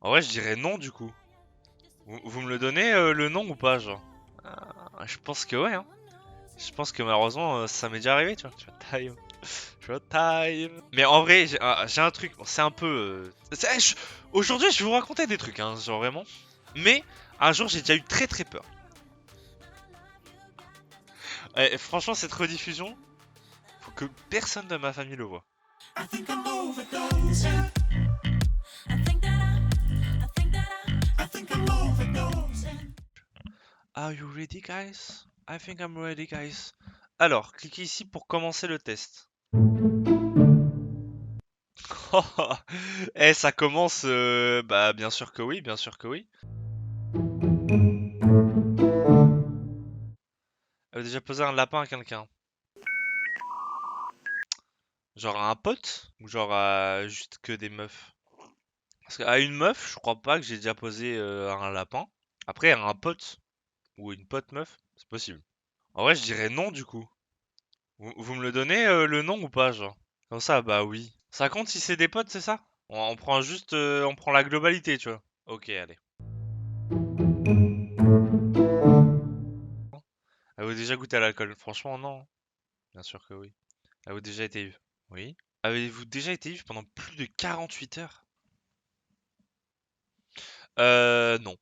En vrai, je dirais non du coup. Vous me le donnez le nom ou pas, genre? Je pense que ouais, hein. Je pense que malheureusement, ça m'est déjà arrivé, tu vois. Time. Time. Mais en vrai, j'ai un truc. Bon, c'est un peu. Aujourd'hui, je vais vous raconter des trucs, hein, genre vraiment. Mais un jour, j'ai déjà eu très très peur. Franchement, cette rediffusion, faut que personne de ma famille le voit. I think I'm overdosing. I think that I think that I think I'm overdosing. Are you ready, guys? I think I'm ready, guys. Alors, cliquez ici pour commencer le test. Ça commence. Bah, bien sûr que oui, bien sûr que oui. Elle a déjà posé un lapin à quelqu'un. Genre à un pote? Ou genre à juste que des meufs? Parce qu'à une meuf, je crois pas que j'ai déjà posé un lapin. Après, à un pote ou une pote meuf, c'est possible. En vrai, je dirais non du coup. Vous me le donnez le nom ou pas, genre? Comme ça, bah oui. Ça compte si c'est des potes, c'est ça? On prend juste, on prend la globalité, tu vois. Ok, allez. Avez-vous déjà goûté à l'alcool? Franchement, non. Bien sûr que oui. Avez-vous déjà été ivre? Oui. Avez-vous déjà été ivre pendant plus de 48 heures? Non.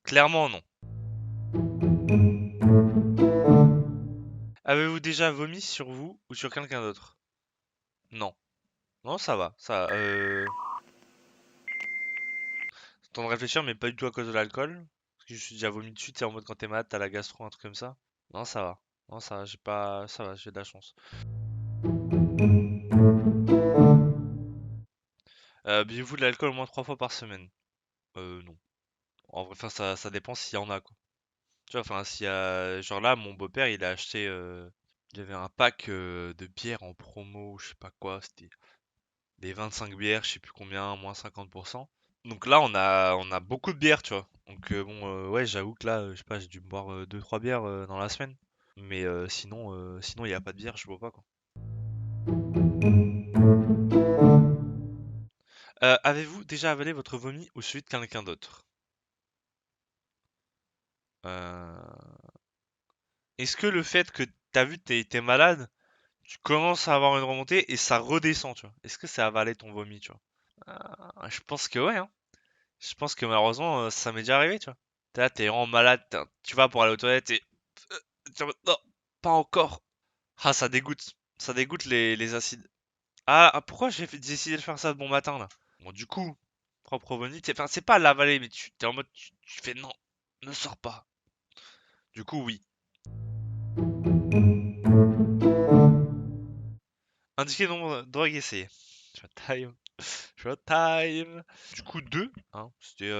Clairement, non. Avez-vous déjà vomi sur vous ou sur quelqu'un d'autre? Non. Non, ça va. Ça, temps de réfléchir, mais pas du tout à cause de l'alcool. Parce que je suis déjà vomi dessus, tu sais, en mode quand t'es malade, t'as la gastro, un truc comme ça. Non, ça va. Non, ça va, j'ai pas. Ça va, j'ai de la chance. Buvez-vous de l'alcool au moins 3 fois par semaine? Non. En vrai, enfin, ça dépend s'il y en a, quoi. Tu vois, enfin, s'il y a. Genre là, mon beau-père, il a acheté. Il y avait un pack de bières en promo, je sais pas quoi. C'était des 25 bières, je sais plus combien, moins 50%. Donc là, on a beaucoup de bières, tu vois. Donc bon, ouais, j'avoue que là, je sais pas, j'ai dû boire 2-3 bières dans la semaine. Mais sinon, il n'y a pas de bière, je bois pas, quoi. Avez-vous déjà avalé votre vomi ou celui de quelqu'un d'autre? Euh, Est-ce que le fait que t'as vu t'es malade, tu commences à avoir une remontée et ça redescend, tu vois? Est-ce que c'est avaler ton vomi, tu vois? Je pense que ouais, hein. Je pense que malheureusement, ça m'est déjà arrivé, tu vois. T'es là, t'es vraiment malade, tu vas pour aller aux toilettes et... t'es en mode, non, pas encore. Ah, ça dégoûte. Ça dégoûte les acides. Pourquoi j'ai décidé de faire ça de bon matin, là? Bon, du coup, propre vomi, enfin, c'est pas l'avaler, mais tu t'es en mode, tu fais non, ne sors pas. Du coup, oui. Indiquer le nombre de drogues essayées. Showtime. Showtime. Du coup, 2. Hein. C'était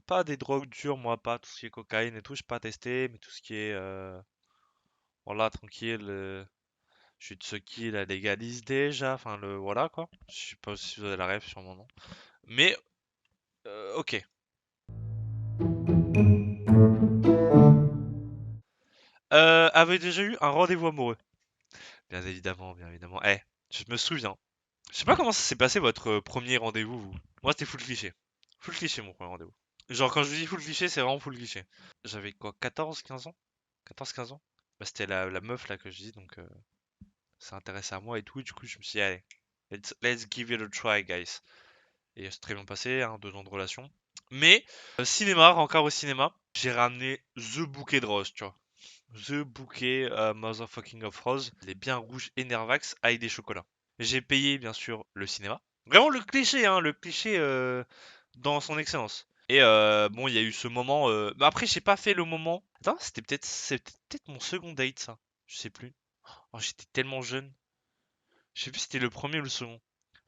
pas des drogues dures, moi, pas tout ce qui est cocaïne et tout, j'ai pas testé, mais tout ce qui est. Voilà, tranquille. Je suis de ceux qui la légalise déjà. Enfin, le. Voilà, quoi. Je sais pas si vous avez la ref sur mon nom. Mais, ok. Avez déjà eu un rendez-vous amoureux? Bien évidemment, bien évidemment. Je me souviens. Je sais pas comment ça s'est passé votre premier rendez-vous, vous. Moi, c'était full cliché. Full cliché, mon premier rendez-vous. Genre, quand je dis full cliché, c'est vraiment full cliché. J'avais quoi, 14-15 ans? 14-15 ans? Bah, c'était la meuf là que je dis, donc ça intéressait à moi et tout. Et du coup, je me suis dit, allez, let's give it a try, guys. Et c'est très bien passé, hein, 2 ans de relation. Mais, cinéma, encore au cinéma, j'ai ramené The Bouquet de Rose, tu vois. The Bouquet Motherfucking of Rose, les bien rouges et Nervax avec des chocolats. J'ai payé, bien sûr, le cinéma. Vraiment le cliché dans son excellence. Et bon, il y a eu ce moment. Bah après, j'ai pas fait le moment. Attends, c'était peut-être mon second date, ça. Je sais plus. Oh, j'étais tellement jeune. Je sais plus si c'était le premier ou le second.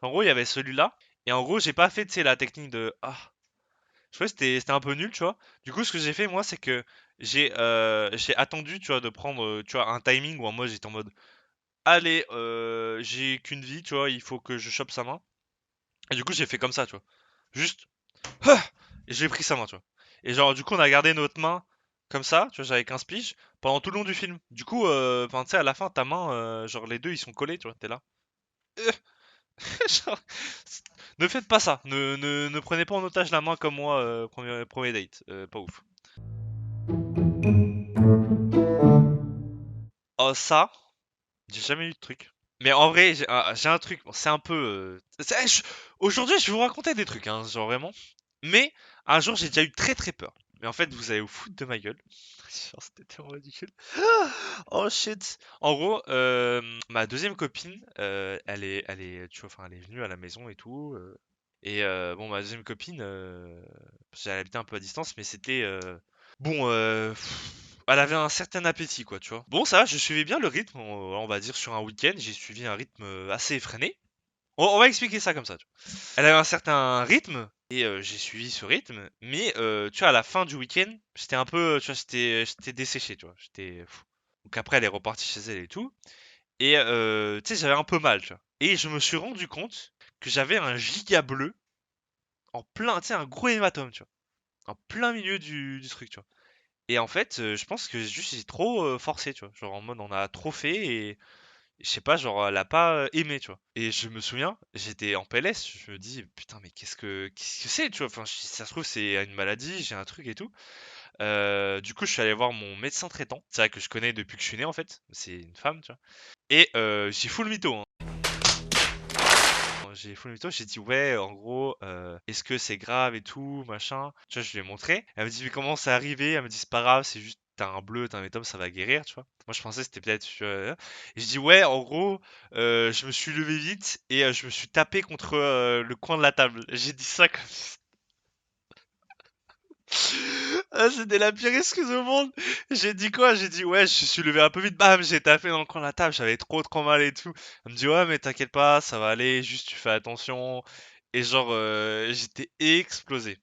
En gros, il y avait celui-là. Et en gros, j'ai pas fait, tu sais, la technique de je trouvais que c'était un peu nul, tu vois. Du coup, ce que j'ai fait, moi, c'est que j'ai attendu, tu vois, de prendre, tu vois, un timing où moi, j'étais en mode, allez, j'ai qu'une vie, tu vois, il faut que je chope sa main. Et du coup, j'ai fait comme ça, tu vois. Juste, ah et j'ai pris sa main, tu vois. Et genre, du coup, on a gardé notre main comme ça, tu vois, j'avais 15 piges, pendant tout le long du film. Du coup, enfin, tu sais, à la fin, ta main, genre, les deux, ils sont collés, tu vois, t'es là. Genre, ne faites pas ça. Ne prenez pas en otage la main comme moi, premier date. Pas ouf. Oh, ça, j'ai jamais eu de truc. Mais en vrai, j'ai un truc. Bon, c'est un peu. Aujourd'hui, je vais vous raconter des trucs, hein, genre vraiment. Mais un jour, j'ai déjà eu très très peur. Mais en fait, vous allez vous foutre de ma gueule. Genre, c'était tellement ridicule. Oh shit. En gros, ma deuxième copine, tu vois, enfin, elle est venue à la maison et tout. Bon, ma deuxième copine, parce qu'elle habitait un peu à distance, mais c'était bon. Elle avait un certain appétit, quoi, tu vois. Bon, ça, va, je suivais bien le rythme. On va dire sur un week-end, j'ai suivi un rythme assez effréné. On va expliquer ça comme ça. Tu vois. Elle avait un certain rythme et j'ai suivi ce rythme, mais tu vois, à la fin du week-end, j'étais un peu, tu vois, j'étais desséché, tu vois. J'étais. Donc après, elle est repartie chez elle et tout. Et tu sais, j'avais un peu mal, tu vois. Et je me suis rendu compte que j'avais un giga bleu en plein, tu sais, un gros hématome, tu vois. En plein milieu du truc, tu vois. Et en fait, je pense que juste j'ai trop forcé, tu vois. Genre en mode on a trop fait et je sais pas, genre elle a pas aimé, tu vois. Et je me souviens, j'étais en PLS, je me dis putain mais qu'est-ce que c'est, tu vois. Enfin, si ça se trouve c'est une maladie, j'ai un truc et tout. Du coup, je suis allé voir mon médecin traitant. C'est vrai que je connais depuis que je suis né en fait. C'est une femme, tu vois. Et j'ai full mytho, hein. J'ai full mytho, j'ai dit ouais, en gros, est-ce que c'est grave et tout, machin. Tu vois, je lui ai montré. Elle me dit mais comment c'est arrivé? Elle me dit c'est pas grave, c'est juste t'as un bleu, t'as un métome, ça va guérir, tu vois. Moi je pensais que c'était peut-être. Et je dis ouais, en gros, je me suis levé vite et je me suis tapé contre le coin de la table. J'ai dit ça comme ça. Ah, c'était la pire excuse au monde. J'ai dit quoi? J'ai dit ouais, je suis levé un peu vite, bam, j'ai tapé dans le coin de la table, j'avais trop mal et tout. Elle me dit ouais, mais t'inquiète pas, ça va aller, juste tu fais attention. Et genre, j'étais explosé.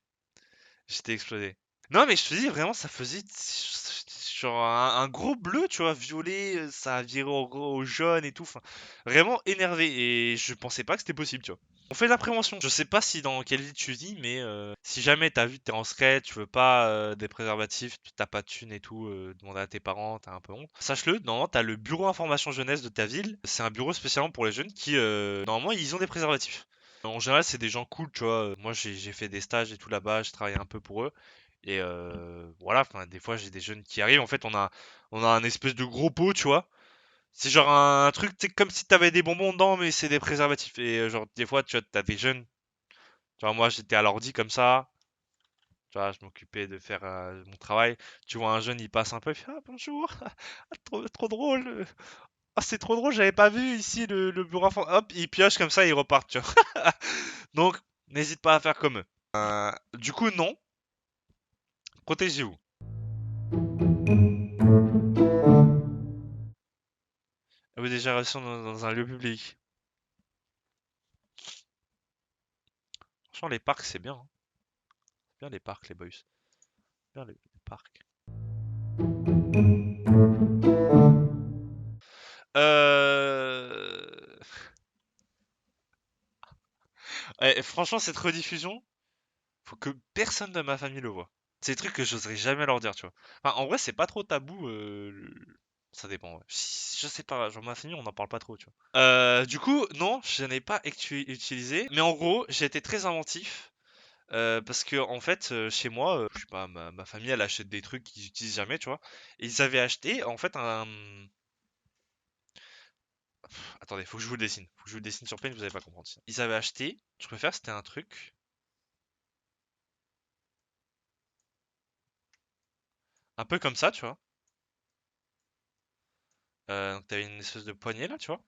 J'étais explosé. Non, mais je te dis vraiment, ça faisait genre un gros bleu, tu vois, violet, ça a viré au jaune et tout. Enfin, vraiment énervé. Et je pensais pas que c'était possible, tu vois. On fait de la prévention. Je sais pas si dans quelle ville tu vis, mais si jamais t'as vu que t'es en secret, tu veux pas des préservatifs, t'as pas de thunes et tout, demander à tes parents, t'as un peu honte. Sache-le, normalement t'as le bureau information jeunesse de ta ville. C'est un bureau spécialement pour les jeunes qui, normalement, ils ont des préservatifs. En général, c'est des gens cool, tu vois. Moi, j'ai fait des stages et tout là-bas, je travaillais un peu pour eux. Et voilà, enfin, des fois, j'ai des jeunes qui arrivent. En fait, on a un espèce de gros pot, tu vois. C'est genre un truc, c'est comme si t'avais des bonbons dedans, mais c'est des préservatifs. Et genre, des fois, tu vois, t'as des jeunes. Tu vois, moi, j'étais à l'ordi comme ça. Tu vois, je m'occupais de faire mon travail. Tu vois, un jeune, il passe un peu, il fait ah bonjour, ah, trop drôle. Ah, c'est trop drôle, j'avais pas vu ici le bureau info. Hop, il pioche comme ça, il repart, tu vois. Donc, n'hésite pas à faire comme eux. Du coup, non, protégez-vous. Avez-vous déjà reçu dans un lieu public? Franchement, les parcs, c'est bien, hein. Bien les parcs, les boys. Bien les parcs. Euh... franchement, cette rediffusion, faut que personne de ma famille le voit. C'est des trucs que j'oserais jamais leur dire, tu vois. Enfin, en vrai, c'est pas trop tabou. Ça dépend, ouais. Je sais pas, genre ma famille, on n'en parle pas trop, tu vois. Du coup, non, je n'ai pas utilisé. Mais en gros, j'ai été très inventif. Parce que en fait, chez moi, je sais pas, ma famille, elle achète des trucs qu'ils utilisent jamais, tu vois. Et ils avaient acheté, en fait, un... Attendez, faut que je vous le dessine. Faut que je vous le dessine sur Paint, vous allez pas comprendre. Ils avaient acheté, je préfère, c'était un truc un peu comme ça, tu vois. Donc t'avais une espèce de poignée là, tu vois.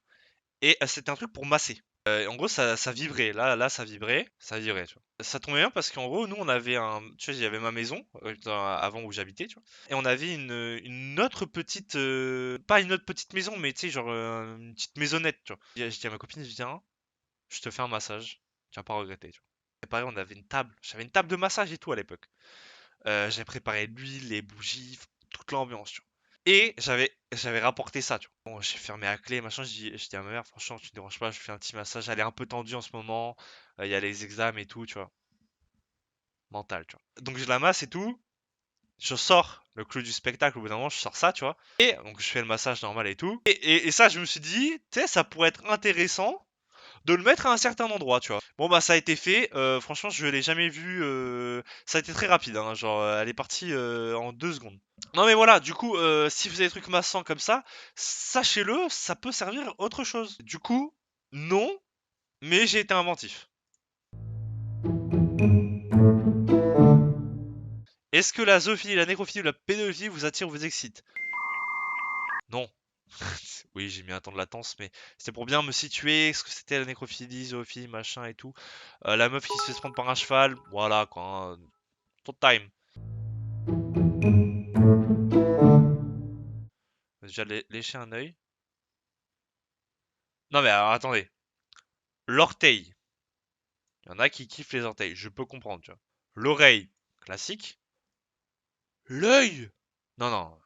Et c'était un truc pour masser. En gros, ça vibrait. Là, ça vibrait, tu vois. Ça tombait bien parce qu'en gros, nous, on avait un, tu vois, il y avait ma maison avant où j'habitais, tu vois. Et on avait une autre petite, pas une autre petite maison, mais tu sais, genre une petite maisonnette, tu vois. Je dis à ma copine, viens, je te fais un massage. Tu vas pas regretter, tu vois. Et pareil, on avait une table. J'avais une table de massage et tout à l'époque. J'avais préparé l'huile, les bougies, toute l'ambiance, tu vois. Et j'avais rapporté ça, tu vois. Bon, j'ai fermé à clé, machin. J'ai dit à ma mère, franchement, tu te déranges pas, je fais un petit massage. Elle est un peu tendue en ce moment. Il y a les examens et tout, tu vois. Mental, tu vois. Donc je la masse et tout. Je sors le clou du spectacle, au bout d'un moment, je sors ça, tu vois. Et donc je fais le massage normal et tout. Et ça, je me suis dit, tu sais, ça pourrait être intéressant de le mettre à un certain endroit, tu vois. Bon bah ça a été fait, franchement je l'ai jamais vu, ça a été très rapide, hein, genre elle est partie en 2 secondes. Non mais voilà, du coup, si vous avez des trucs massants comme ça, sachez-le, ça peut servir à autre chose. Du coup, non, mais j'ai été inventif. Est-ce que la zoophilie, la nécrophilie ou la pédophilie vous attire ou vous excite? Non. Oui, j'ai mis un temps de latence, mais c'était pour bien me situer, ce que c'était la nécrophilie, zoophilie, machin et tout. La meuf qui se fait se prendre par un cheval, voilà quoi, hein, ton time. Déjà lécher un œil. Non mais alors attendez, l'orteil. Il y en a qui kiffent les orteils, je peux comprendre, tu vois. L'oreille, classique. L'œil! Non, non,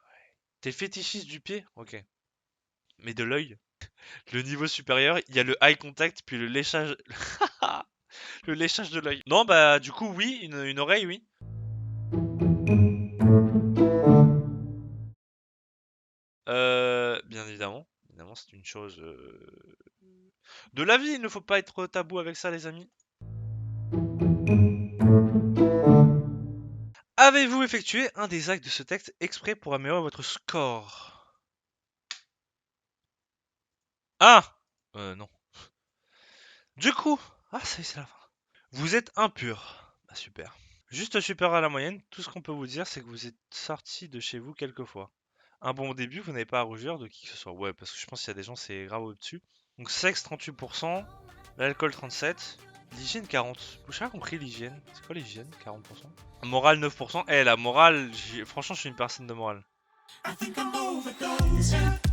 t'es fétichiste du pied? Ok. Mais de l'œil? Le niveau supérieur, il y a le eye contact, puis le léchage. Le léchage de l'œil. Non, bah, du coup, oui, une oreille, oui. Bien évidemment. Évidemment, c'est une chose de la vie. Il ne faut pas être tabou avec ça, les amis. Avez-vous effectué un des actes de ce texte exprès pour améliorer votre score? Ah! Non. Du coup, ah, ça y est, c'est la fin. Vous êtes impur. Bah, super. Juste supérieur à la moyenne, tout ce qu'on peut vous dire, c'est que vous êtes sorti de chez vous quelques fois. Un bon début, vous n'avez pas à rougir de qui que ce soit. Ouais, parce que je pense qu'il y a des gens, c'est grave au-dessus. Donc, sexe 38%, l'alcool 37%, l'hygiène 40%. J'ai pas compris l'hygiène. C'est quoi l'hygiène 40%? Morale 9%. Eh, la morale, franchement, je suis une personne de morale. I think I'm overdosing.